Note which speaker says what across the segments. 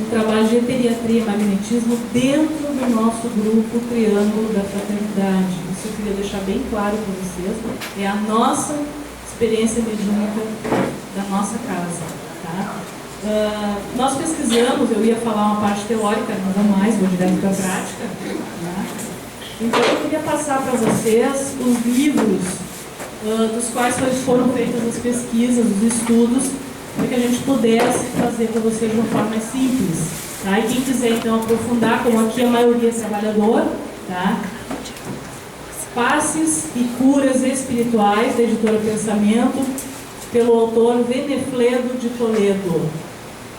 Speaker 1: trabalho de eteriatria e magnetismo dentro do nosso grupo Triângulo da Fraternidade. Isso eu queria deixar bem claro para vocês. É a nossa experiência mediúnica da nossa casa. Tá? Nós pesquisamos, eu ia falar uma parte teórica, não vou mais, vou direto para a prática. Tá? Então eu queria passar para vocês os livros dos quais foram feitas as pesquisas, os estudos, para que a gente pudesse fazer para vocês de uma forma mais simples. Tá? E quem quiser então aprofundar, como aqui a maioria é trabalhador, tá? Passes e Curas Espirituais, da editora Pensamento, pelo autor Venefledo de Toledo.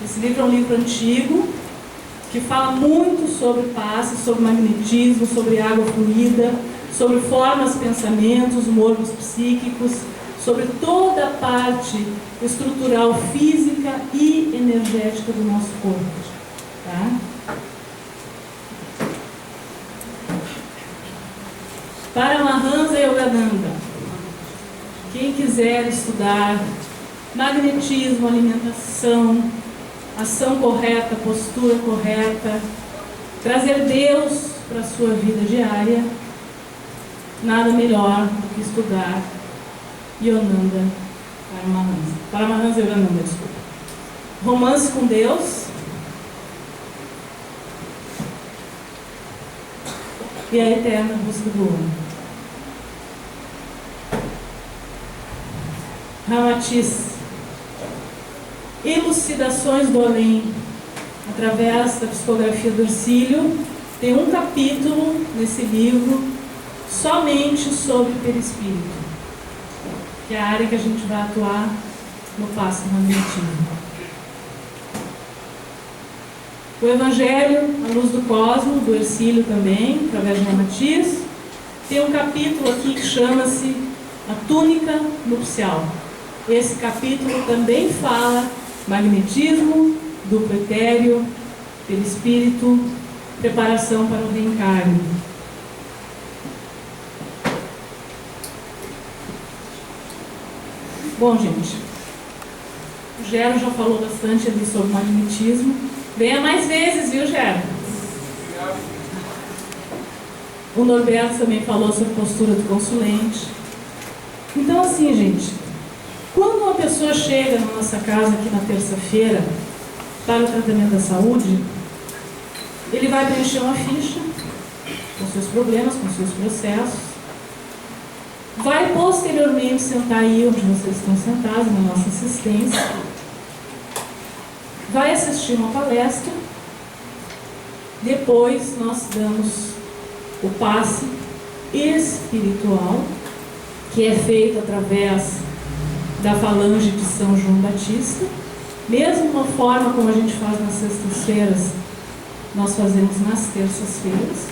Speaker 1: Esse livro é um livro antigo, que fala muito sobre passes, sobre magnetismo, sobre água fluida, sobre formas, pensamentos, mormos psíquicos, sobre toda a parte estrutural, física e energética do nosso corpo. Tá? Paramahansa Yogananda. Quem quiser estudar magnetismo, alimentação, ação correta, postura correta, trazer Deus para a sua vida diária, nada melhor do que estudar Yogananda Paramahansa. Paramahansa Yogananda, desculpa. Romance com Deus e a eterna busca do homem. Ramatiz. Elucidações do Além, através da psicografia do Ercílio. Tem um capítulo nesse livro somente sobre perispírito, que é a área que a gente vai atuar no passo magnetismo. O Evangelho, a Luz do Cosmo, do Ercílio também, através de Ramatiz. Tem um capítulo aqui que chama-se A Túnica Nupcial. Esse capítulo também fala magnetismo, duplo etéreo, perispírito, preparação para o reencarne. Bom, gente, o Gero já falou bastante ali sobre magnetismo. Venha mais vezes, viu, Gero? O Norberto também falou sobre postura do consulente. Então, assim, gente, quando uma pessoa chega na nossa casa aqui na terça-feira para o tratamento da saúde, ele vai preencher uma ficha com seus problemas, com seus processos, vai posteriormente sentar aí onde vocês estão sentados, na nossa assistência, vai assistir uma palestra, depois nós damos o passe espiritual, que é feito através da falange de São João Batista, mesma forma como a gente faz nas sextas-feiras, nós fazemos nas terças-feiras.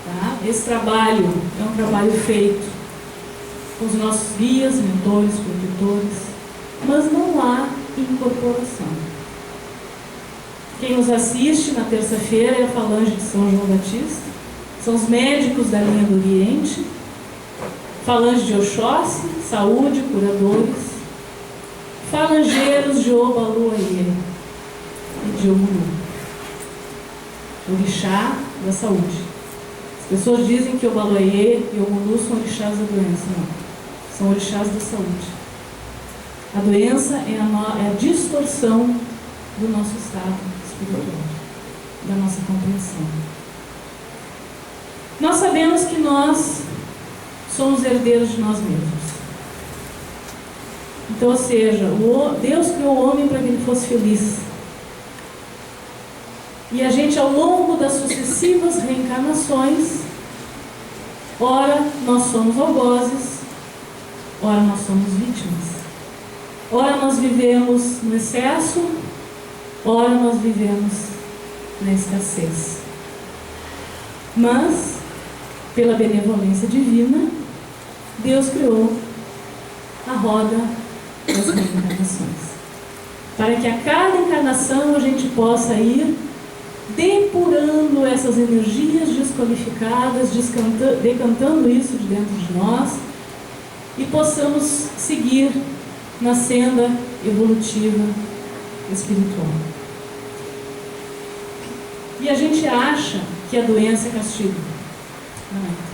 Speaker 1: Tá? Esse trabalho é um trabalho feito com os nossos guias, mentores, protetores, mas não há incorporação. Quem nos assiste na terça-feira é a falange de São João Batista, são os médicos da linha do Oriente, falange de Oxóssi, saúde, curadores, falangeiros de Obaluaiê e de Omulu, orixá da saúde. As pessoas dizem que Obaluaiê e Omulu são orixás da doença. Não, são orixás da saúde. A doença é a distorção do nosso estado espiritual, da nossa compreensão. Nós sabemos que nós somos herdeiros de nós mesmos. Então, ou seja, Deus criou o homem para que ele fosse feliz. E a gente, ao longo das sucessivas reencarnações, ora nós somos algozes, ora nós somos vítimas. Ora nós vivemos no excesso, ora nós vivemos na escassez. Mas, pela benevolência divina, Deus criou a roda das reencarnações, para que a cada encarnação a gente possa ir depurando essas energias desqualificadas, decantando isso de dentro de nós e possamos seguir na senda evolutiva espiritual. E a gente acha que a doença é castigo. Não é.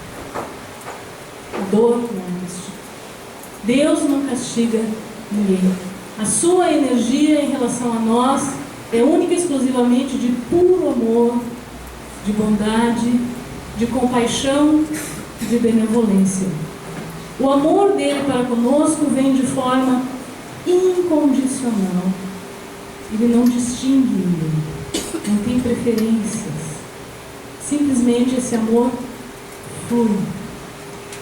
Speaker 1: A dor não é castigo. Deus não castiga ninguém. A sua energia em relação a nós é única e exclusivamente de puro amor, de bondade, de compaixão, de benevolência. O amor dele para conosco vem de forma incondicional. Ele não distingue ninguém, não tem preferências. Simplesmente esse amor flui.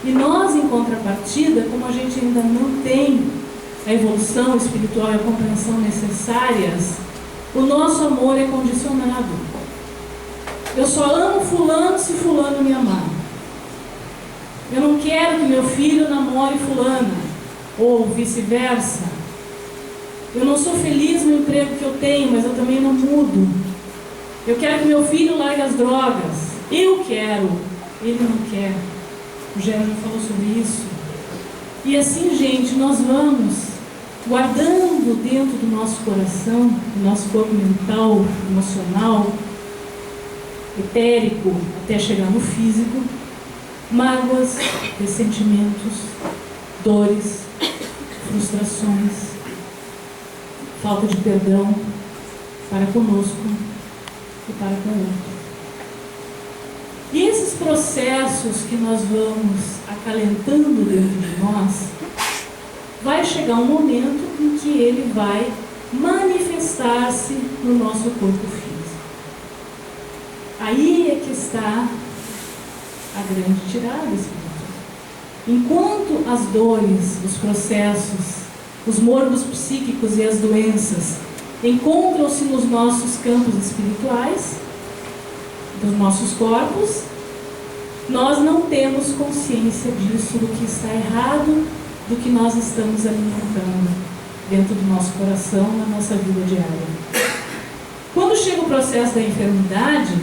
Speaker 1: E nós, em contrapartida, como a gente ainda não tem a evolução espiritual e a compreensão necessárias, o nosso amor é condicionado. Eu só amo fulano se fulano me amar. Eu não quero que meu filho namore fulana, ou vice-versa. Eu não sou feliz no emprego que eu tenho, mas eu também não mudo. Eu quero que meu filho largue as drogas. Eu quero, ele não quer. O Gero já falou sobre isso. E assim, gente, nós vamos guardando dentro do nosso coração, do nosso corpo mental, emocional, etérico, até chegar no físico, mágoas, ressentimentos, dores, frustrações, falta de perdão para conosco e para com o outro. E esses processos que nós vamos acalentando dentro de nós, vai chegar um momento em que ele vai manifestar-se no nosso corpo físico. Aí é que está a grande tirada espiritual. Enquanto as dores, os processos, os mordos psíquicos e as doenças encontram-se nos nossos campos espirituais, dos nossos corpos, nós não temos consciência disso, do que está errado, do que nós estamos alimentando dentro do nosso coração, na nossa vida diária. Quando chega o processo da enfermidade,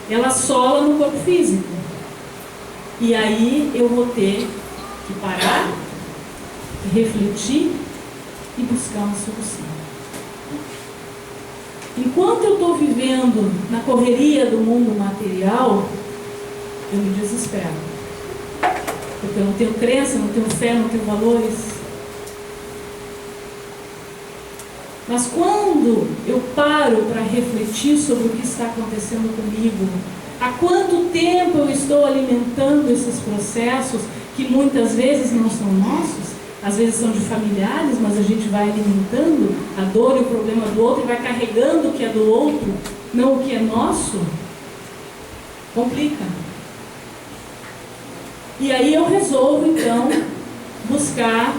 Speaker 1: ela assola no corpo físico. E aí eu vou ter que parar, refletir e buscar uma solução. Enquanto eu estou vivendo na correria do mundo material, eu me desespero. Porque eu não tenho crença, não tenho fé, não tenho valores. Mas quando eu paro para refletir sobre o que está acontecendo comigo, há quanto tempo eu estou alimentando esses processos que muitas vezes não são nossos, às vezes são de familiares, mas a gente vai alimentando a dor e o problema do outro e vai carregando o que é do outro, não o que é nosso, complica. E aí eu resolvo, então, buscar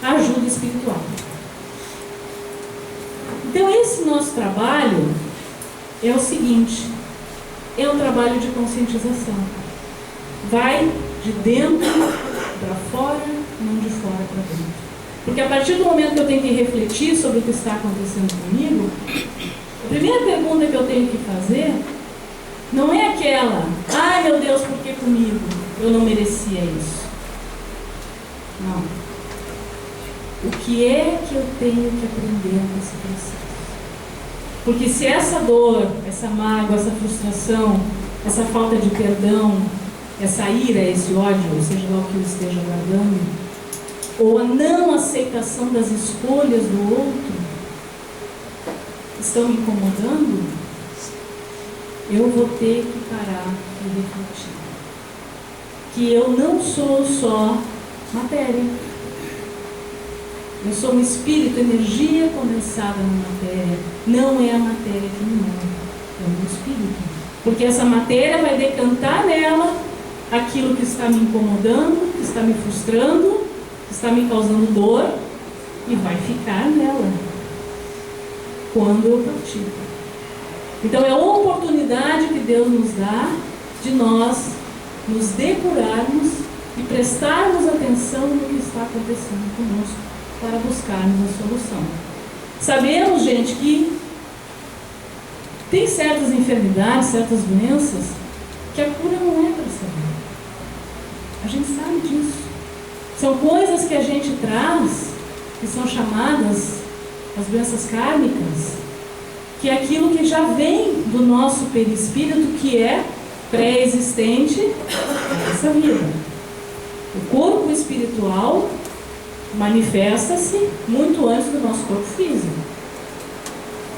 Speaker 1: ajuda espiritual. Então esse nosso trabalho é o seguinte, é um trabalho de conscientização. Vai de dentro para fora, não de fora para dentro. Porque a partir do momento que eu tenho que refletir sobre o que está acontecendo comigo, a primeira pergunta que eu tenho que fazer não é aquela, ai meu Deus, por que comigo? Eu não merecia isso. Não. O que é que eu tenho que aprender nesse processo? Porque se essa dor, essa mágoa, essa frustração, essa falta de perdão, essa ira, esse ódio, seja lá o que eu esteja guardando, ou a não aceitação das escolhas do outro, estão me incomodando, eu vou ter que parar e refletir. Que eu não sou só matéria. Eu sou um espírito, energia condensada na matéria. Não é a matéria que me move, é o meu espírito. Porque essa matéria vai decantar nela aquilo que está me incomodando, que está me frustrando, que está me causando dor, e vai ficar nela quando eu partir. Então é a oportunidade que Deus nos dá de nós nos depurarmos e prestarmos atenção no que está acontecendo conosco para buscarmos a solução. Sabemos, gente, que tem certas enfermidades, certas doenças, que a cura não é para saber. A gente sabe disso. São coisas que a gente traz, que são chamadas as doenças kármicas, que é aquilo que já vem do nosso perispírito, que é pré-existente nessa vida. O corpo espiritual manifesta-se muito antes do nosso corpo físico.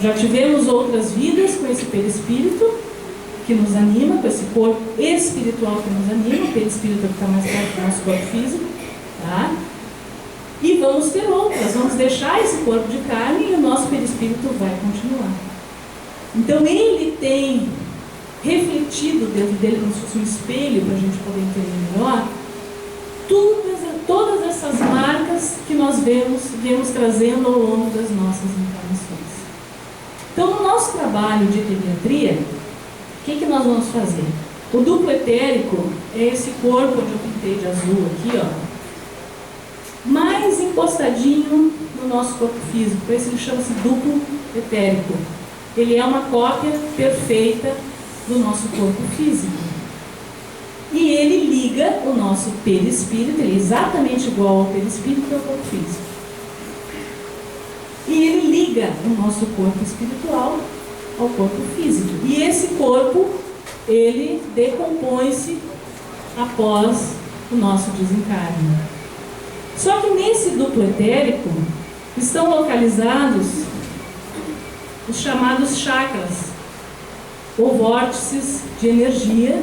Speaker 1: Já tivemos outras vidas com esse perispírito que nos anima, com esse corpo espiritual que nos anima, o perispírito que está mais perto do nosso corpo físico, tá? E vamos ter outras, vamos deixar esse corpo de carne e o nosso perispírito vai continuar. Então ele tem refletido dentro dele, como se fosse um espelho, para a gente poder entender melhor, todas essas marcas que nós viemos trazendo ao longo das nossas encarnações. Então, no nosso trabalho de pediatria, o que nós vamos fazer? O duplo etérico é esse corpo onde eu pintei de azul aqui, ó, mais encostadinho no nosso corpo físico. Por isso ele chama-se duplo etérico. Ele é uma cópia perfeita do nosso corpo físico. E ele liga o nosso perispírito, ele é exatamente igual ao perispírito que é o corpo físico. E ele liga o nosso corpo espiritual ao corpo físico. E esse corpo, ele decompõe-se após o nosso desencarne. Só que nesse duplo etérico estão localizados os chamados chakras, ou vórtices de energia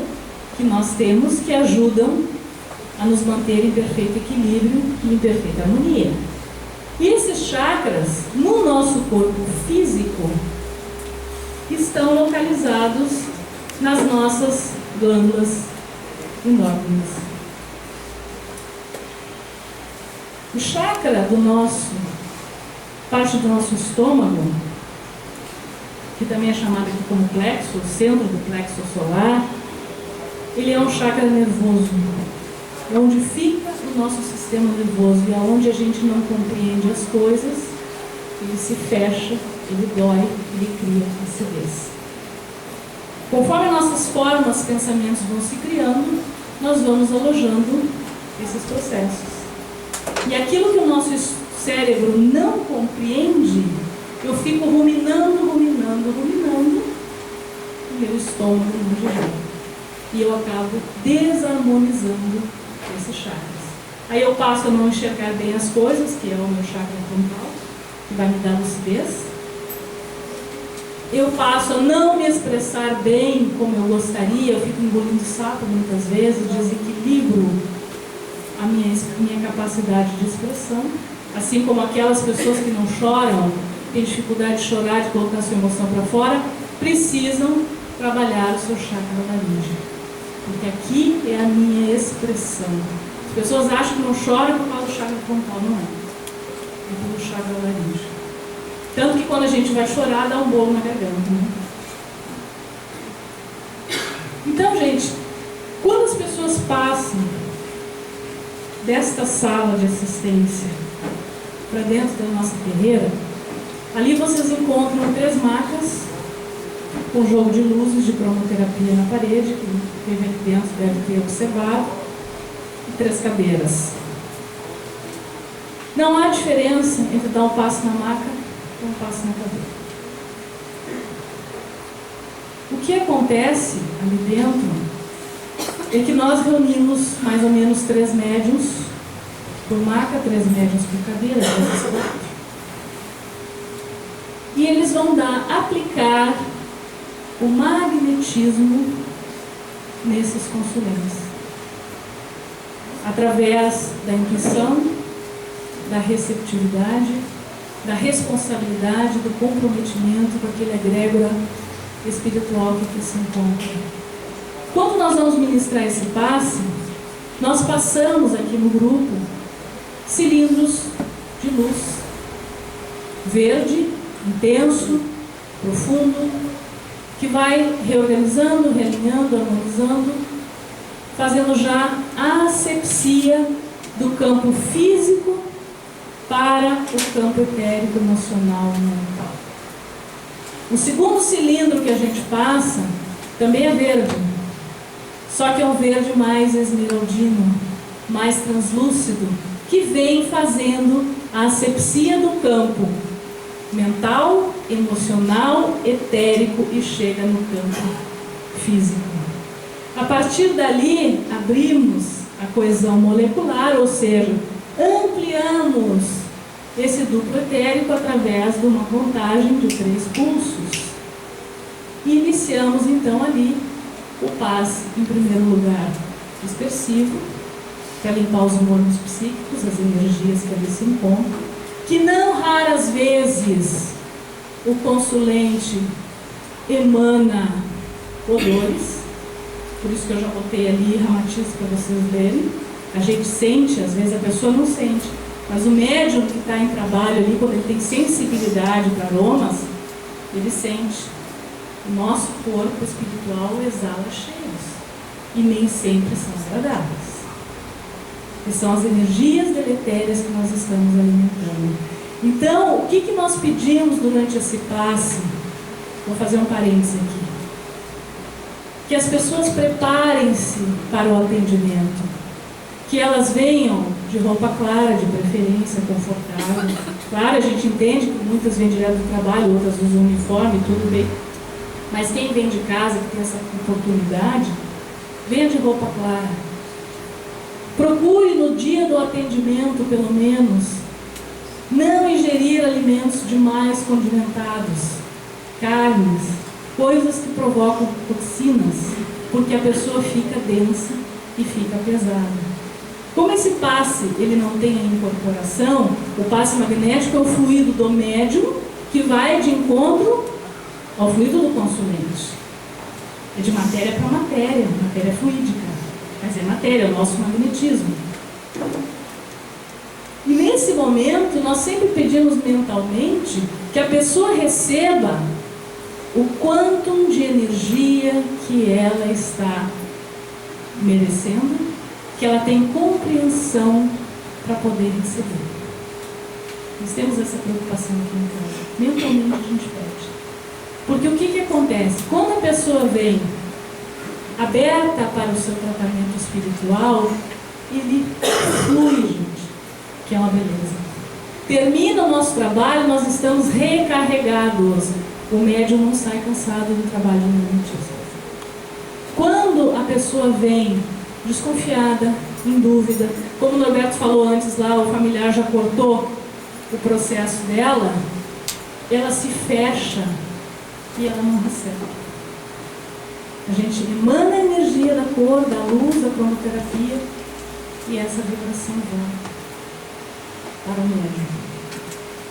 Speaker 1: que nós temos, que ajudam a nos manter em perfeito equilíbrio e em perfeita harmonia. E esses chakras, no nosso corpo físico, estão localizados nas nossas glândulas endócrinas. O chakra parte do nosso estômago, que também é chamado aqui como plexo, o centro do plexo solar, ele é um chakra nervoso, é onde fica o nosso sistema nervoso, e aonde a gente não compreende as coisas, ele se fecha, ele dói, ele cria acidez. Conforme nossas formas, pensamentos vão se criando, nós vamos alojando esses processos. E aquilo que o nosso cérebro não compreende, eu fico ruminando, o meu estômago não digere. E eu acabo desarmonizando esses chakras. Aí eu passo a não enxergar bem as coisas, que é o meu chakra frontal, que vai me dar lucidez. Eu passo a não me expressar bem como eu gostaria, eu fico engolindo sapo muitas vezes, desequilibro a minha capacidade de expressão, assim como aquelas pessoas que não choram, têm dificuldade de chorar, de colocar sua emoção para fora, precisam trabalhar o seu chakra laríngeo, porque aqui é a minha expressão. As pessoas acham que não choram por causa do chakra frontal, não é? É pelo chakra laríngeo. Tanto que quando a gente vai chorar, dá um bolo na garganta, né? Então, gente, quando as pessoas passam desta sala de assistência para dentro da nossa terreira, ali vocês encontram 3 macas com jogo de luzes de cromoterapia na parede, que quem vem aqui dentro deve ter observado, e 3 cadeiras. Não há diferença entre dar um passo na maca e um passo na cadeira. O que acontece ali dentro é que nós reunimos mais ou menos 3 médiuns por maca, 3 médiuns por cadeira, 3 4. E eles vão aplicar o magnetismo nesses consulentes, através da intuição, da receptividade, da responsabilidade, do comprometimento com aquele egrégora espiritual que aqui se encontra. Quando nós vamos ministrar esse passe, nós passamos aqui no grupo cilindros de luz verde, intenso, profundo, que vai reorganizando, realinhando, harmonizando, fazendo já a asepsia do campo físico para o campo etérico, emocional e mental. O segundo cilindro que a gente passa também é verde, só que é um verde mais esmeraldino, mais translúcido, que vem fazendo a asepsia do campo mental, emocional etérico e chega no campo físico. A partir dali, abrimos a coesão molecular, ou seja, ampliamos esse duplo etérico através de uma contagem de 3 pulsos. E iniciamos então ali o passe, em primeiro lugar, dispersivo, para limpar os hormônios psíquicos, as energias que ali se encontram, que não raras vezes o consulente emana odores, por isso que eu já botei ali ramatiz para vocês verem. A gente sente, às vezes a pessoa não sente, mas o médium que está em trabalho ali, quando ele tem sensibilidade para aromas, ele sente. O nosso corpo espiritual exala cheiros, e nem sempre são agradáveis. Que são as energias deletérias que nós estamos alimentando. Então, o que nós pedimos durante esse passe? Vou fazer um parênteses aqui. Que as pessoas preparem-se para o atendimento. Que elas venham de roupa clara, de preferência, confortável. Claro, a gente entende que muitas vêm direto do trabalho, outras usam uniforme, tudo bem. Mas quem vem de casa, que tem essa oportunidade, venha de roupa clara. Procure no dia do atendimento, pelo menos, não ingerir alimentos demais condimentados, carnes, coisas que provocam toxinas, porque a pessoa fica densa e fica pesada. Como esse passe ele não tem a incorporação, o passe magnético é o fluido do médium que vai de encontro ao fluido do consulente. É de matéria para matéria fluídica. Mas é matéria, é o nosso magnetismo. E nesse momento, nós sempre pedimos mentalmente que a pessoa receba o quantum de energia que ela está merecendo, que ela tem compreensão para poder receber. Nós temos essa preocupação aqui em casa. Mentalmente a gente pede. Porque o que acontece? Quando a pessoa vem aberta para o seu tratamento espiritual, ele flui, gente, que é uma beleza. Termina o nosso trabalho, nós estamos recarregados. O médium não sai cansado do trabalho do magnetismo. Quando a pessoa vem desconfiada, em dúvida, como o Norberto falou antes lá, o familiar já cortou o processo dela, ela se fecha e ela não recebe. A gente emana a energia da cor, da luz, da cromoterapia, e essa vibração volta para o médium.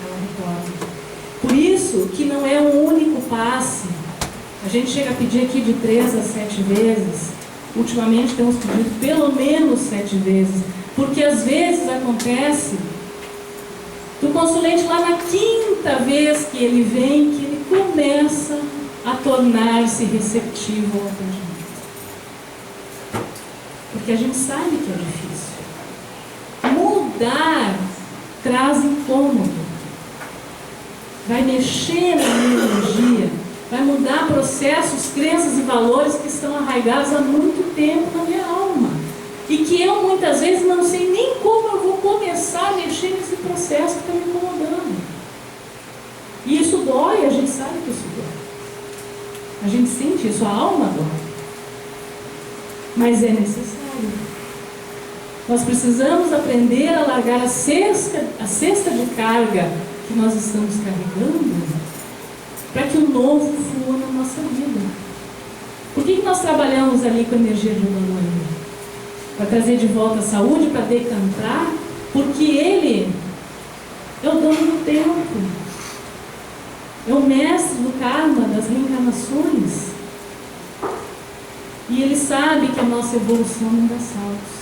Speaker 1: Ela retorna. Por isso que não é um único passe. A gente chega a pedir aqui de 3 a 7 vezes. Ultimamente temos pedido pelo menos 7 vezes. Porque às vezes acontece do consulente lá na 5ª vez que ele vem, que ele começa a tornar-se receptivo ao atendimento. Porque a gente sabe que é difícil. Mudar traz incômodo. Vai mexer na minha energia. Vai mudar processos, crenças e valores que estão arraigados há muito tempo na minha alma. E que eu muitas vezes não sei nem como eu vou começar a mexer nesse processo que está me incomodando. E isso dói, a gente sabe que isso dói. A gente sente isso, a alma dói. Mas é necessário. Nós precisamos aprender a largar a cesta de carga que nós estamos carregando para que o novo flua na nossa vida. Por que nós trabalhamos ali com a energia de Uranus? Para trazer de volta a saúde, para decantar, porque ele é o dono do tempo. É o mestre do karma, das reencarnações. E ele sabe que a nossa evolução não dá saltos.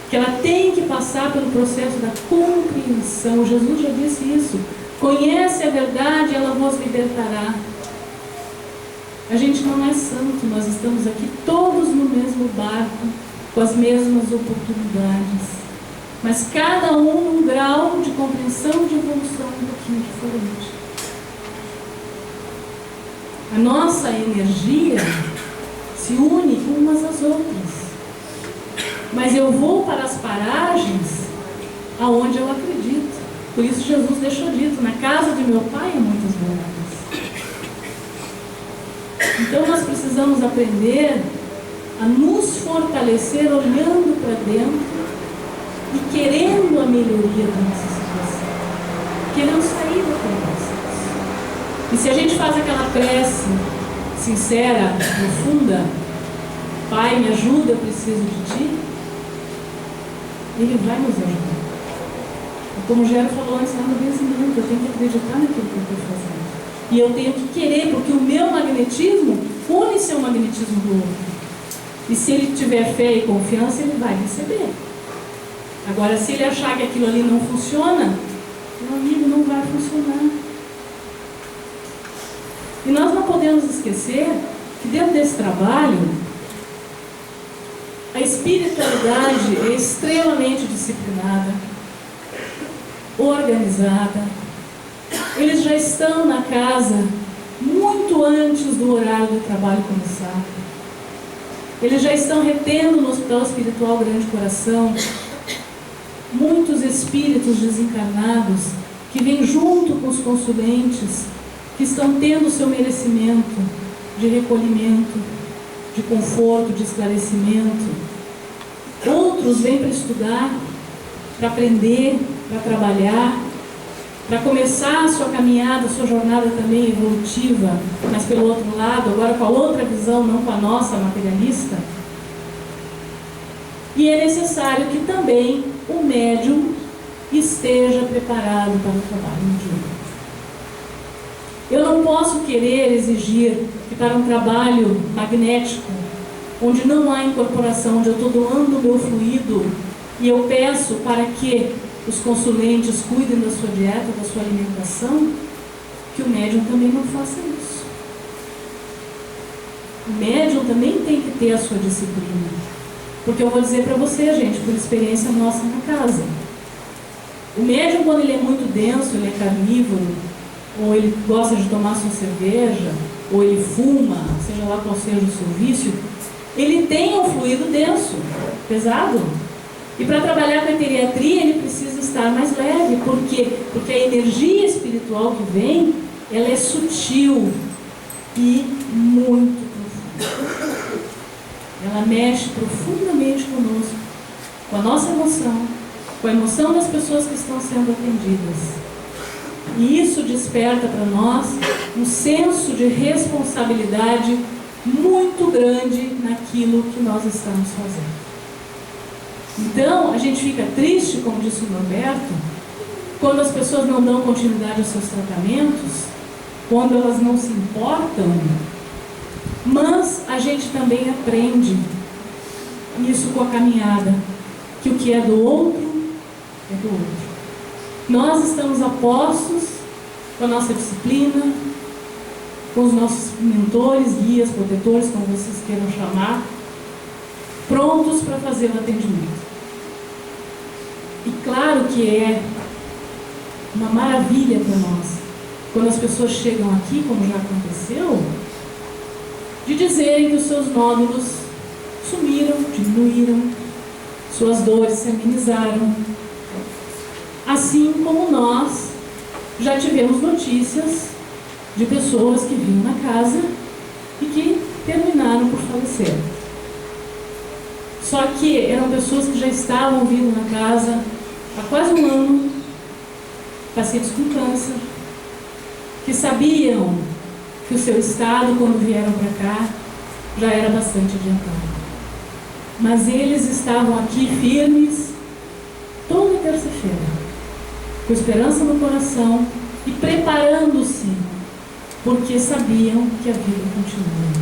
Speaker 1: Que ela tem que passar pelo processo da compreensão. Jesus já disse isso. Conhece a verdade, ela vos libertará. A gente não é santo, nós estamos aqui todos no mesmo barco, com as mesmas oportunidades. Mas cada um num grau de compreensão, de evolução um pouquinho diferente. A nossa energia se une umas às outras. Mas eu vou para as paragens aonde eu acredito. Por isso Jesus deixou dito, na casa de meu pai há muitas moradas. Então nós precisamos aprender a nos fortalecer olhando para dentro e querendo a melhoria da nossa situação, querendo sair daquele processo. E se a gente faz aquela prece sincera, profunda, Pai, me ajuda, eu preciso de Ti, Ele vai nos ajudar. E como o Gero falou antes lá no vencimento, eu tenho que acreditar naquilo que eu estou fazendo. E eu tenho que querer, porque o meu magnetismo une-se ao magnetismo do outro. E se ele tiver fé e confiança, ele vai receber. Agora, se ele achar que aquilo ali não funciona, meu amigo, não vai funcionar. E nós não podemos esquecer que dentro desse trabalho, a espiritualidade é extremamente disciplinada, organizada. Eles já estão na casa muito antes do horário do trabalho começar. Eles já estão retendo no Hospital Espiritual Grande Coração muitos espíritos desencarnados que vêm junto com os consulentes, que estão tendo o seu merecimento de recolhimento, de conforto, de esclarecimento. Outros vêm para estudar, para aprender, para trabalhar, para começar a sua caminhada, a sua jornada também evolutiva, mas pelo outro lado, agora com a outra visão, não com a nossa materialista. E é necessário que também o médium esteja preparado para o trabalho mediúnico. Eu não posso querer exigir que para um trabalho magnético, onde não há incorporação, onde eu estou doando o meu fluido, e eu peço para que os consulentes cuidem da sua dieta, da sua alimentação, que o médium também não faça isso. O médium também tem que ter a sua disciplina. Porque eu vou dizer para você, gente, por experiência nossa na casa. O médium, quando ele é muito denso, ele é carnívoro, ou ele gosta de tomar sua cerveja, ou ele fuma, seja lá qual seja o seu vício, ele tem um fluido denso, pesado. E para trabalhar com a eteriatria, ele precisa estar mais leve. Por quê? Porque a energia espiritual que vem, ela é sutil e muito profunda. Ela mexe profundamente conosco, com a nossa emoção, com a emoção das pessoas que estão sendo atendidas. E isso desperta para nós um senso de responsabilidade muito grande naquilo que nós estamos fazendo. Então, a gente fica triste, como disse o Norberto, quando as pessoas não dão continuidade aos seus tratamentos, quando elas não se importam, mas a gente também aprende isso com a caminhada, que o que é do outro, é do outro. Nós estamos a postos com a nossa disciplina, com os nossos mentores, guias, protetores, como vocês queiram chamar, prontos para fazer o atendimento. E claro que é uma maravilha para nós, quando as pessoas chegam aqui, como já aconteceu, de dizerem que os seus nódulos sumiram, diminuíram, suas dores se amenizaram. Assim como nós já tivemos notícias de pessoas que vinham na casa e que terminaram por falecer. Só que eram pessoas que já estavam vindo na casa há quase um ano, pacientes com câncer, que sabiam que o seu estado, quando vieram para cá, já era bastante adiantado. Mas eles estavam aqui firmes toda terça-feira, com esperança no coração e preparando-se, porque sabiam que a vida continua.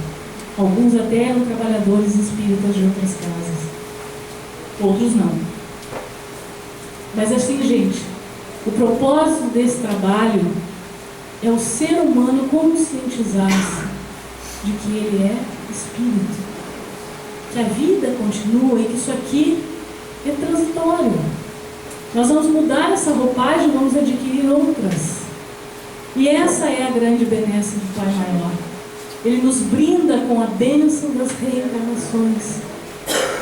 Speaker 1: Alguns até eram trabalhadores espíritas de outras casas, outros não. Mas assim, gente, o propósito desse trabalho é o ser humano conscientizar-se de que ele é espírito, que a vida continua e que isso aqui é transitório. Nós vamos mudar essa roupagem, vamos adquirir outras. E essa é a grande benesse do Pai Maior. Ele nos brinda com a bênção das reencarnações.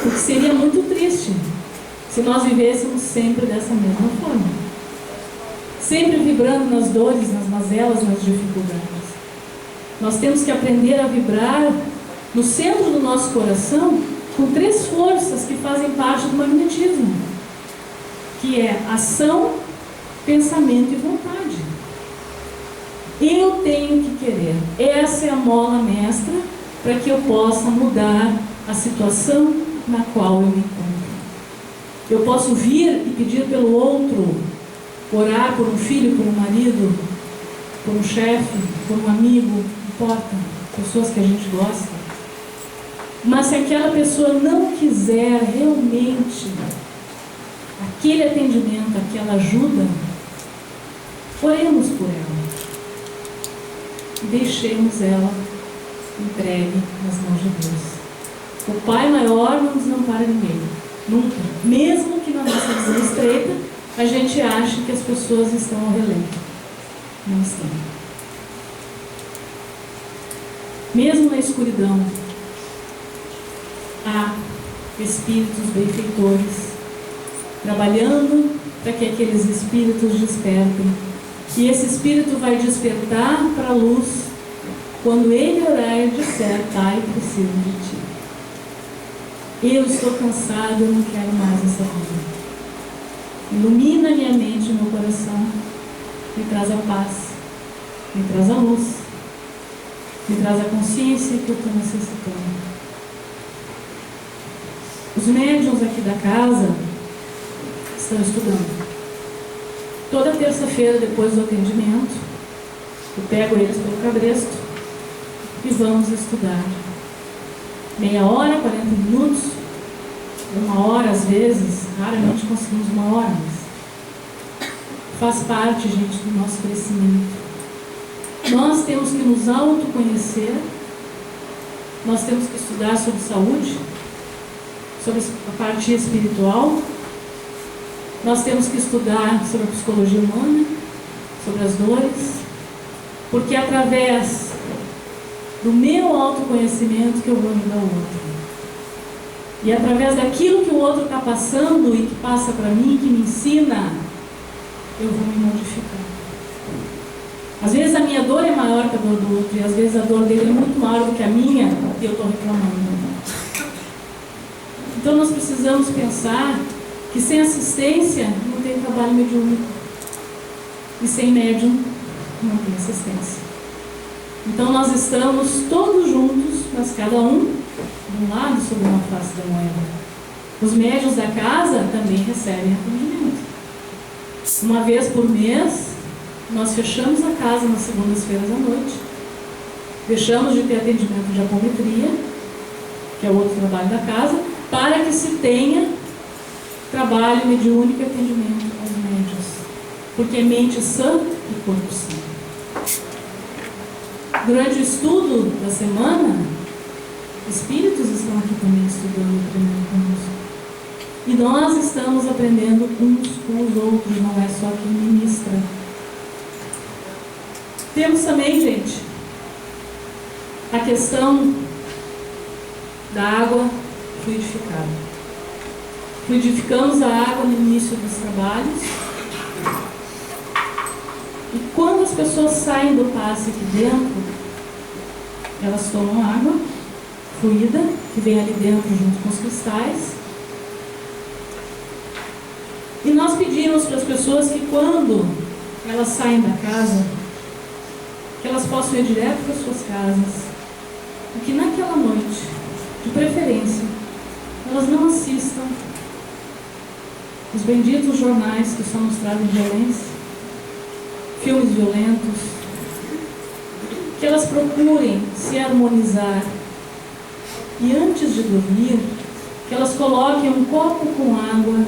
Speaker 1: Porque seria muito triste se nós vivêssemos sempre dessa mesma forma, sempre vibrando nas dores, nas mazelas, nas dificuldades. Nós temos que aprender a vibrar no centro do nosso coração com 3 forças que fazem parte do magnetismo, que é ação, pensamento e vontade. Eu tenho que querer. Essa é a mola mestra para que eu possa mudar a situação na qual eu me encontro. Eu posso vir e pedir pelo outro, orar por um filho, por um marido, por um chefe, por um amigo, não importa, pessoas que a gente gosta. Mas se aquela pessoa não quiser realmente aquele atendimento, aquela ajuda, oremos por ela e deixemos ela entregue nas mãos de Deus. O Pai maior não desampara ninguém, nunca. Mesmo que na nossa visão estreita a gente ache que as pessoas estão ao relento. Não estão. Mesmo na escuridão, há espíritos benfeitores trabalhando para que aqueles espíritos despertem. E esse espírito vai despertar para a luz quando ele orar e disser: Pai, preciso de ti. Eu estou cansado, eu não quero mais essa vida. Ilumina minha mente e meu coração, me traz a paz, me traz a luz, me traz a consciência que eu estou necessitando. Os médiuns aqui da casa estão estudando. Toda terça-feira, depois do atendimento, eu pego eles pelo cabresto e vamos estudar. Meia hora, 40 minutos, 1 hora às vezes, raramente conseguimos 1 hora, mas faz parte, gente, do nosso crescimento. Nós temos que nos autoconhecer, nós temos que estudar sobre saúde, sobre a parte espiritual, nós temos que estudar sobre a psicologia humana, sobre as dores, porque é através do meu autoconhecimento que eu vou ajudar o outro. E é através daquilo que o outro está passando e que passa para mim, que me ensina, eu vou me modificar. Às vezes a minha dor é maior que a dor do outro, e às vezes a dor dele é muito maior do que a minha, e eu estou reclamando. Então nós precisamos pensar que sem assistência não tem trabalho mediúnico, e sem médium não tem assistência. Então nós estamos todos juntos, mas cada um de um lado sobre uma face da moeda. Os médiuns da casa também recebem atendimento. Uma vez por mês, nós fechamos a casa nas segundas-feiras à noite, deixamos de ter atendimento de apometria, que é o outro trabalho da casa, para que se tenha trabalho mediúnico e atendimento aos médiuns, porque é mente sã e corpo sã. Durante o estudo da semana, espíritos estão aqui também estudando, aprendendo conosco. E nós estamos aprendendo uns com os outros, não é só quem ministra. Temos também, gente, a questão da água fluidificada. Fluidificamos a água no início dos trabalhos. E quando as pessoas saem do passe aqui dentro, elas tomam água fluida, que vem ali dentro junto com os cristais. E nós pedimos para as pessoas que quando elas saem da casa, que elas possam ir direto para as suas casas. E que naquela noite, de preferência, elas não assistam os benditos jornais que só nos trazem violência, filmes violentos, que elas procurem se harmonizar e antes de dormir, que elas coloquem um copo com água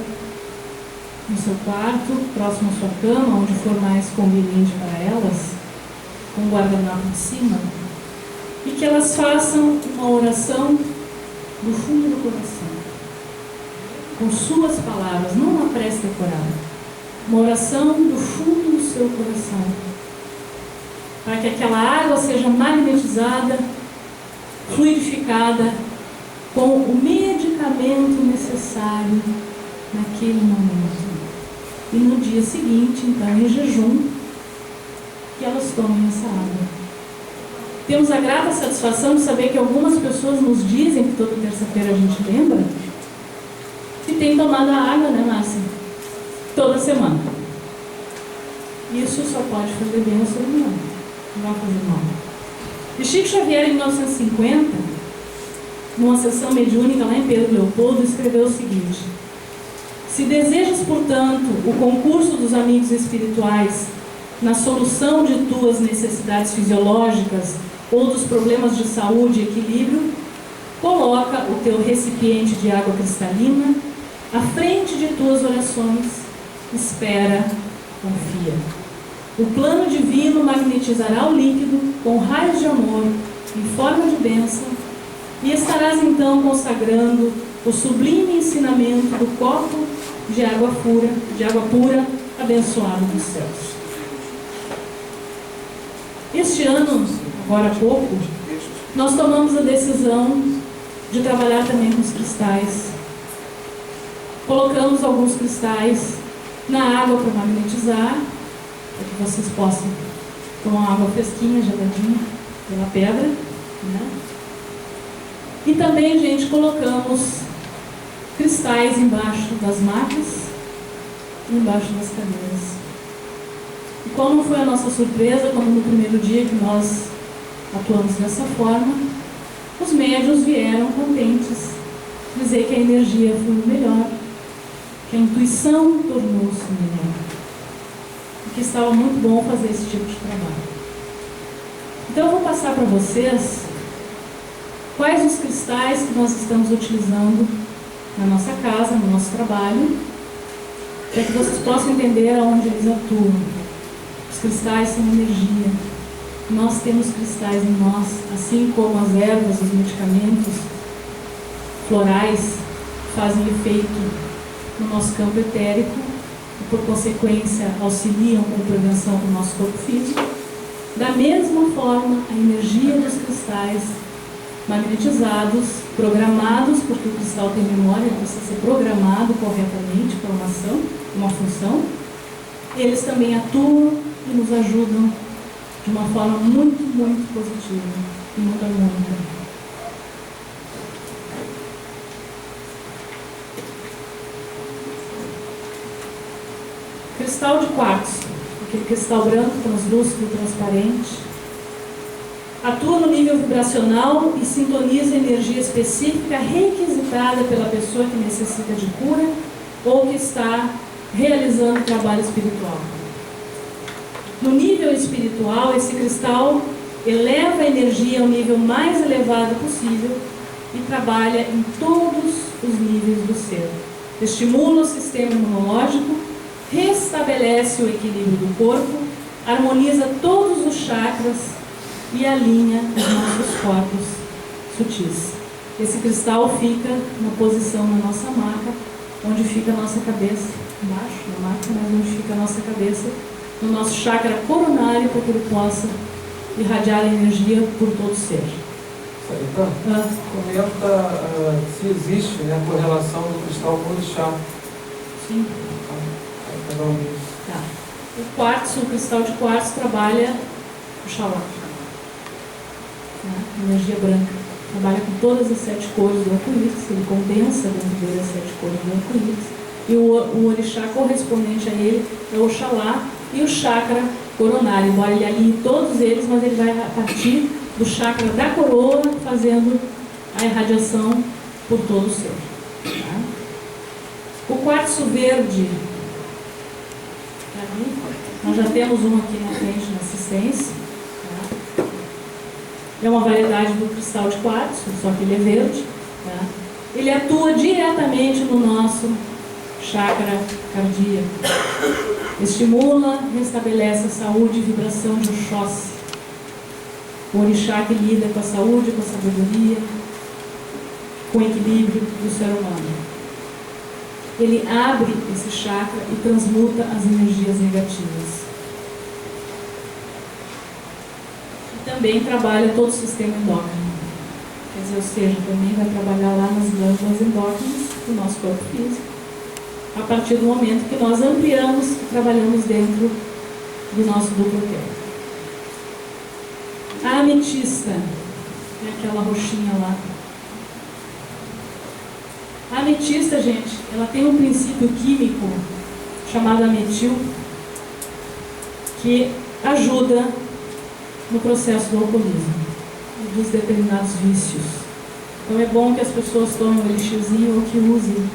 Speaker 1: no seu quarto, próximo à sua cama, onde for mais conveniente para elas, com o guardanapo de cima, e que elas façam uma oração do fundo do coração, com suas palavras, não uma prece decorada, uma oração do fundo do seu coração, para que aquela água seja magnetizada, fluidificada, com o medicamento necessário naquele momento. E no dia seguinte, então, em jejum, que elas tomem essa água. Temos a grata satisfação de saber que algumas pessoas nos dizem, que toda terça-feira a gente lembra, que tem tomado a água, né, Márcia? Toda semana. Isso só pode fazer bem ao ser humano, não vai fazer mal. E Chico Xavier, em 1950, numa sessão mediúnica lá em Pedro Leopoldo, escreveu o seguinte: se desejas, portanto, o concurso dos amigos espirituais na solução de tuas necessidades fisiológicas ou dos problemas de saúde e equilíbrio, coloca o teu recipiente de água cristalina à frente de tuas orações, espera, confia. O plano divino magnetizará o líquido com raios de amor em forma de bênção e estarás então consagrando o sublime ensinamento do copo de água pura, abençoado dos céus. Este ano, agora há pouco, nós tomamos a decisão de trabalhar também com os cristais. Colocamos alguns cristais na água para magnetizar, para que vocês possam tomar água fresquinha, geladinha, pela pedra, né? E também, gente, colocamos cristais embaixo das macas e embaixo das cadeiras. E qual não foi a nossa surpresa quando no primeiro dia que nós atuamos dessa forma, os médiuns vieram contentes dizer que a energia foi melhor, que a intuição tornou-se melhor, e que estava muito bom fazer esse tipo de trabalho. Então eu vou passar para vocês quais os cristais que nós estamos utilizando na nossa casa, no nosso trabalho, para que vocês possam entender aonde eles atuam. Os cristais são energia. Nós temos cristais em nós, assim como as ervas, os medicamentos florais fazem efeito no nosso campo etérico e, por consequência, auxiliam com a prevenção do nosso corpo físico. Da mesma forma, a energia dos cristais magnetizados, programados, porque o cristal tem memória, precisa ser programado corretamente para uma ação, uma função, eles também atuam e nos ajudam de uma forma muito, muito positiva e muito harmônica. Cristal de quartzo, aquele cristal branco, translúcido, transparente, atua no nível vibracional e sintoniza energia específica requisitada pela pessoa que necessita de cura ou que está realizando trabalho espiritual. No nível espiritual, esse cristal eleva a energia ao nível mais elevado possível e trabalha em todos os níveis do ser. Estimula o sistema imunológico, restabelece o equilíbrio do corpo, harmoniza todos os chakras e alinha os nossos corpos sutis. Esse cristal fica na posição na nossa maca, onde fica a nossa cabeça, embaixo da maca, mas onde fica a nossa cabeça, no nosso chakra coronário, para que ele possa irradiar a energia por todo o ser.
Speaker 2: Então, comenta se existe, né, a correlação do cristal com o orixá.
Speaker 1: Sim. Tá. O quartzo, o cristal de quartzo trabalha o Oxalá. Energia branca. Trabalha com todas as 7 cores do arco-íris, ele condensa dentro dele as 7 cores do arco-íris. E o orixá correspondente a ele é o Oxalá e o chakra coronário. Embora ele alinhe todos eles, mas ele vai partir do chakra da coroa, fazendo a irradiação por todo o ser. Tá? O quartzo verde, nós já temos um aqui na frente na assistência. Tá? É uma variedade do cristal de quartzo, só que ele é verde. Tá? Ele atua diretamente no nosso chakra cardíaco. Estimula, restabelece a saúde e vibração de Oxóssi. O orixá que lida com a saúde, com a sabedoria, com o equilíbrio do ser humano. Ele abre esse chakra e transmuta as energias negativas. E também trabalha todo o sistema endócrino. Quer dizer, ou seja, também vai trabalhar lá nas glândulas endócrinas do nosso corpo físico, a partir do momento que nós ampliamos e trabalhamos dentro do nosso duplo etérico. A ametista, é aquela roxinha lá. A ametista, gente, ela tem um princípio químico chamado ametil, que ajuda no processo do alcoolismo e dos determinados vícios. Então é bom que as pessoas tomem um elixirzinho ou que usem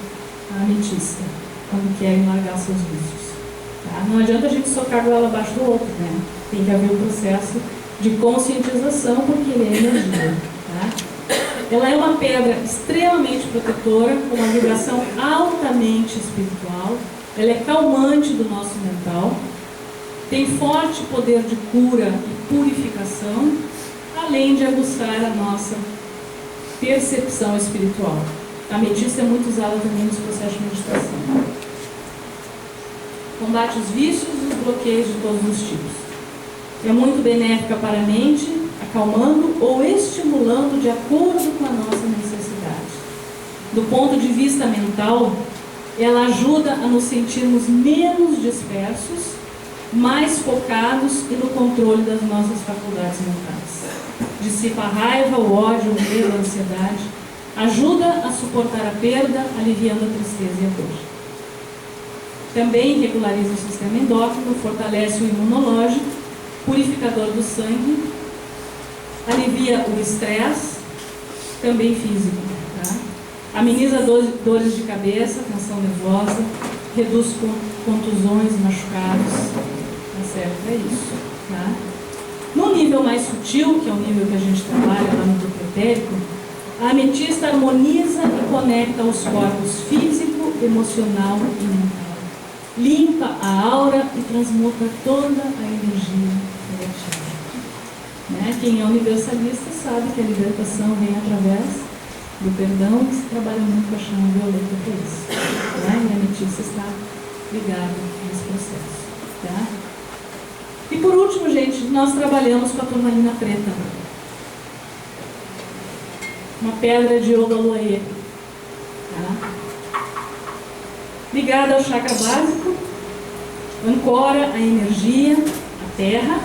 Speaker 1: a ametista quando querem largar seus vícios. Tá? Não adianta a gente socar a goela abaixo do outro, né? Tem que haver um processo de conscientização, porque ele é energia. Tá? Ela é uma pedra extremamente protetora, com uma vibração altamente espiritual. Ela é calmante do nosso mental, tem forte poder de cura e purificação, além de aguçar a nossa percepção espiritual. A ametista é muito usada também nos processos de meditação. Combate os vícios e os bloqueios de todos os tipos. É muito benéfica para a mente, acalmando ou estimulando de acordo com a nossa necessidade. Do ponto de vista mental, ela ajuda a nos sentirmos menos dispersos, mais focados e no controle das nossas faculdades mentais. Dissipa a raiva, o ódio, o medo, a ansiedade. Ajuda a suportar a perda, aliviando a tristeza e a dor. Também regulariza o sistema endócrino, fortalece o imunológico, purificador do sangue, alivia o estresse, também físico. Tá? Ameniza dores de cabeça, tensão nervosa, reduz contusões e machucados. Tá certo? É isso. Tá? No nível mais sutil, que é o nível que a gente trabalha lá no grupo etérico, a ametista harmoniza e conecta os corpos físico, emocional e mental. Limpa a aura e transmuta toda a energia negativa. Né? Quem é universalista sabe que a libertação vem através do perdão, e se trabalha muito com a chama violeta para isso. Né? E a ametista está ligada nesse processo. Tá? E por último, gente, nós trabalhamos com a turmalina preta. Uma pedra de Ogaloê. Tá? Ligada ao chakra básico, ancora a energia, a terra,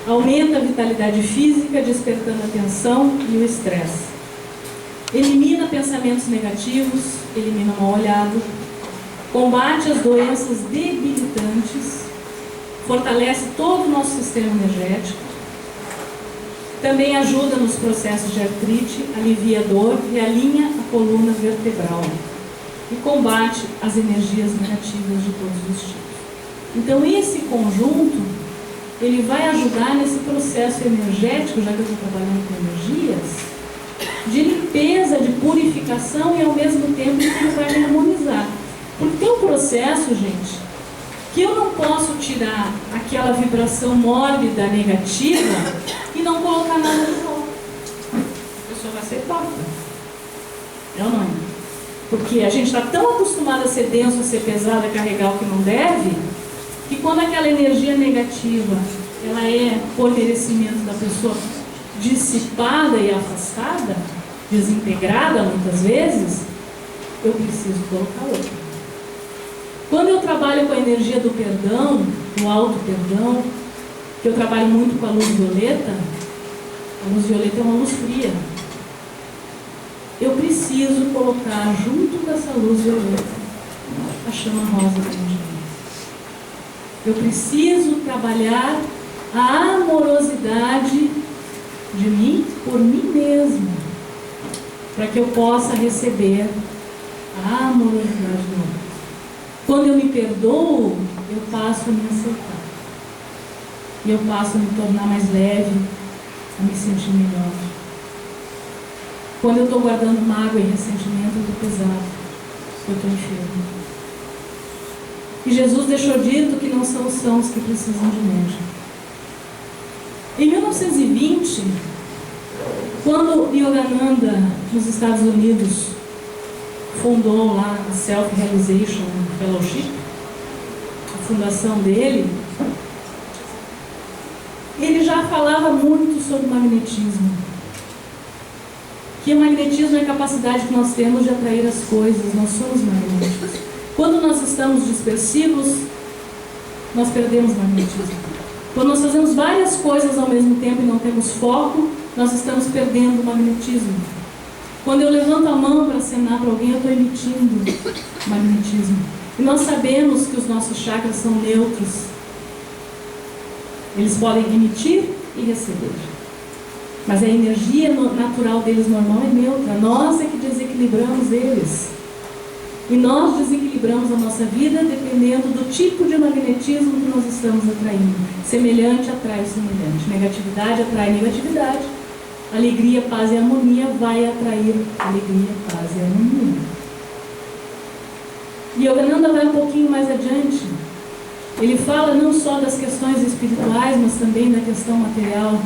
Speaker 1: aumenta a vitalidade física, despertando a tensão e o estresse. Elimina pensamentos negativos, elimina o mal-olhado, combate as doenças debilitantes, fortalece todo o nosso sistema energético, também ajuda nos processos de artrite, alivia a dor e alinha a coluna vertebral e combate as energias negativas de todos os tipos. Então esse conjunto, ele vai ajudar nesse processo energético, já que eu estou trabalhando com energias, de limpeza, de purificação e ao mesmo tempo que ele vai harmonizar. Porque tem um processo, gente, que eu não posso tirar aquela vibração mórbida, negativa e não colocar nada de volta. A pessoa vai ser torta. É ou não é? Porque a gente está tão acostumado a ser denso, a ser pesado, a carregar o que não deve, que quando aquela energia negativa ela é por merecimento da pessoa dissipada e afastada, desintegrada muitas vezes, eu preciso colocar outra. Quando eu trabalho com a energia do perdão, do auto-perdão, que eu trabalho muito com a luz violeta é uma luz fria. Eu preciso colocar junto com essa luz violeta a chama rosa da energia. Eu preciso trabalhar a amorosidade de mim por mim mesmo, para que eu possa receber a amorosidade do outro. Quando eu me perdoo, eu passo a me aceitar. E eu passo a me tornar mais leve, a me sentir melhor. Quando eu estou guardando mágoa e ressentimento, eu estou pesado, eu estou enfermo. E Jesus deixou dito que não são os sãos que precisam de médico. Em 1920, quando Yogananda, nos Estados Unidos, fundou lá a Self-Realization Fellowship, a fundação dele, ele já falava muito sobre magnetismo. Que o magnetismo é a capacidade que nós temos de atrair as coisas, nós somos magnéticos. Quando nós estamos dispersivos, nós perdemos magnetismo. Quando nós fazemos várias coisas ao mesmo tempo e não temos foco, nós estamos perdendo o magnetismo. Quando eu levanto a mão para acenar para alguém, eu estou emitindo magnetismo. E nós sabemos que os nossos chakras são neutros. Eles podem emitir e receber. Mas a energia natural deles normal é neutra. Nós é que desequilibramos eles. E nós desequilibramos a nossa vida dependendo do tipo de magnetismo que nós estamos atraindo. Semelhante atrai semelhante. Negatividade atrai negatividade. Alegria, paz e harmonia vai atrair alegria, paz e harmonia. E Yogananda vai um pouquinho mais adiante. Ele fala não só das questões espirituais, mas também da questão material.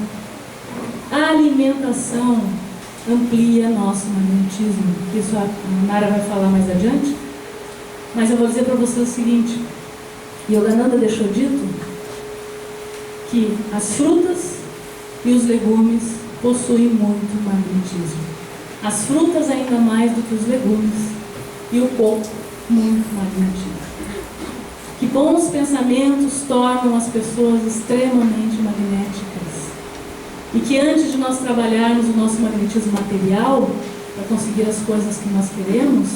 Speaker 1: A alimentação amplia nosso magnetismo. Isso a Nara vai falar mais adiante. Mas eu vou dizer para vocês o seguinte. Yogananda deixou dito que as frutas e os legumes possuem muito magnetismo. As frutas ainda mais do que os legumes. E o coco muito magnetismo. Que bons pensamentos tornam as pessoas extremamente magnéticas. E que antes de nós trabalharmos o nosso magnetismo material, para conseguir as coisas que nós queremos,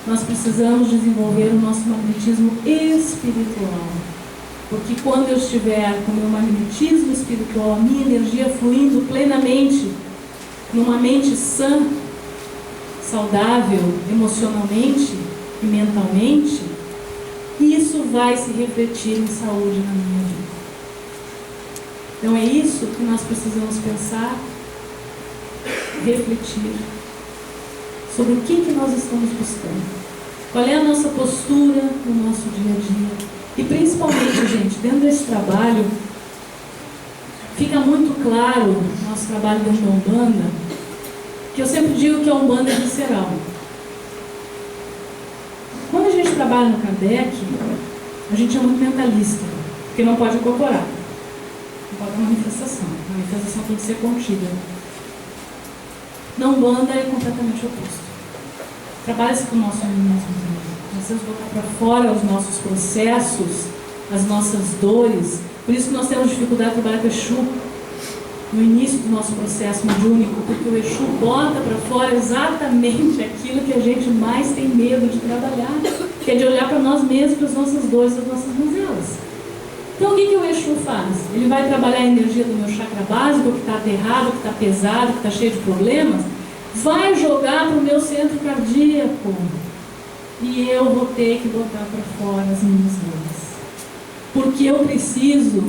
Speaker 1: nós precisamos desenvolver o nosso magnetismo espiritual. Porque quando eu estiver com o meu magnetismo espiritual, a minha energia fluindo plenamente, numa mente sã, saudável, emocionalmente e mentalmente, isso vai se refletir em saúde na minha vida. Então é isso que nós precisamos pensar, refletir sobre o que nós estamos buscando. Qual é a nossa postura no nosso dia a dia. E principalmente, gente, dentro desse trabalho, fica muito claro no nosso trabalho dentro da Umbanda, que eu sempre digo que a Umbanda é visceral. Quando a gente trabalha no Kardec, a gente é muito mentalista, porque não pode incorporar. Não pode ter manifestação. A manifestação tem que ser contida. Na Umbanda é completamente oposto. Trabalha-se com o nosso animismo também. Nós temos que botar para fora os nossos processos, as nossas dores. Por isso que nós temos dificuldade de trabalhar com o Exu no início do nosso processo mediúnico, porque o Exu bota para fora exatamente aquilo que a gente mais tem medo de trabalhar, que é de olhar para nós mesmos, para as nossas dores, as nossas mazelas. Então o que o Exu faz? Ele vai trabalhar a energia do meu chakra básico, que está aterrado, que está pesado, que está cheio de problemas, vai jogar para o meu centro cardíaco. E eu vou ter que botar para fora as minhas dores. Porque eu preciso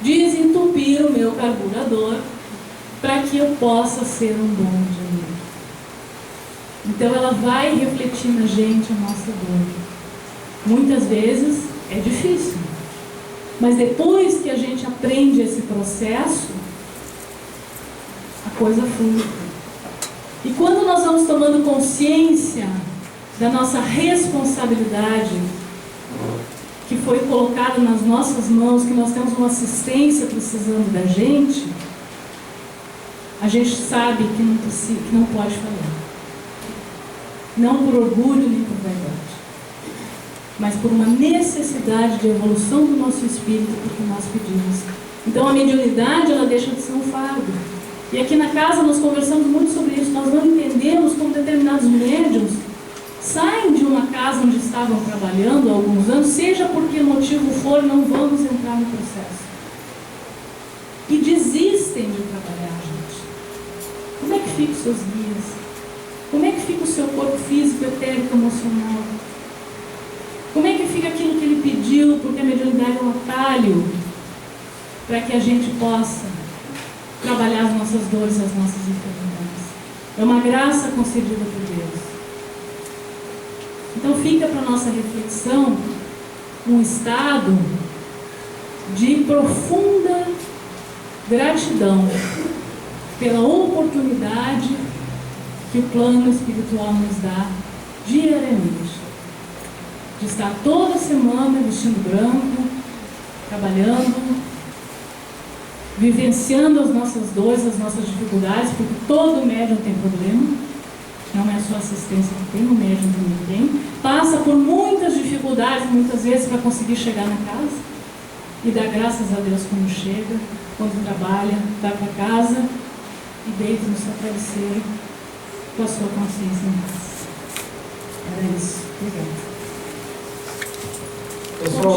Speaker 1: desentupir o meu carburador para que eu possa ser um bom engenheiro. Então ela vai refletir na gente a nossa dor. Muitas vezes é difícil. Mas depois que a gente aprende esse processo, a coisa flui. E quando nós vamos tomando consciência da nossa responsabilidade, que foi colocada nas nossas mãos, que nós temos uma assistência precisando da gente, a gente sabe que não pode falhar. Não por orgulho nem por vaidade, mas por uma necessidade de evolução do nosso espírito, porque nós pedimos. Então a mediunidade, ela deixa de ser um fardo. E aqui na casa nós conversamos muito sobre isso. Nós não entendemos como determinados médiuns saem de uma casa onde estavam trabalhando há alguns anos, seja por que motivo for, não vamos entrar no processo. E desistem de trabalhar, gente. Como é que fica os seus guias? Como é que fica o seu corpo físico, etérico, emocional? Como é que fica aquilo que ele pediu, porque a mediunidade é um atalho para que a gente possa trabalhar as nossas dores, as nossas enfermidades. É uma graça concedida por Deus. Então fica para a nossa reflexão um estado de profunda gratidão pela oportunidade que o plano espiritual nos dá diariamente. De estar toda semana vestindo branco, trabalhando, vivenciando as nossas dores, as nossas dificuldades, porque todo médium tem problema. Não é só assistência que tem, o médium também tem. Passa por muitas dificuldades, muitas vezes, para conseguir chegar na casa. e dá graças a Deus quando chega, quando trabalha, vai para casa e deita no seu travesseiro com a sua consciência em paz. Era isso. Obrigada.
Speaker 2: Pessoal,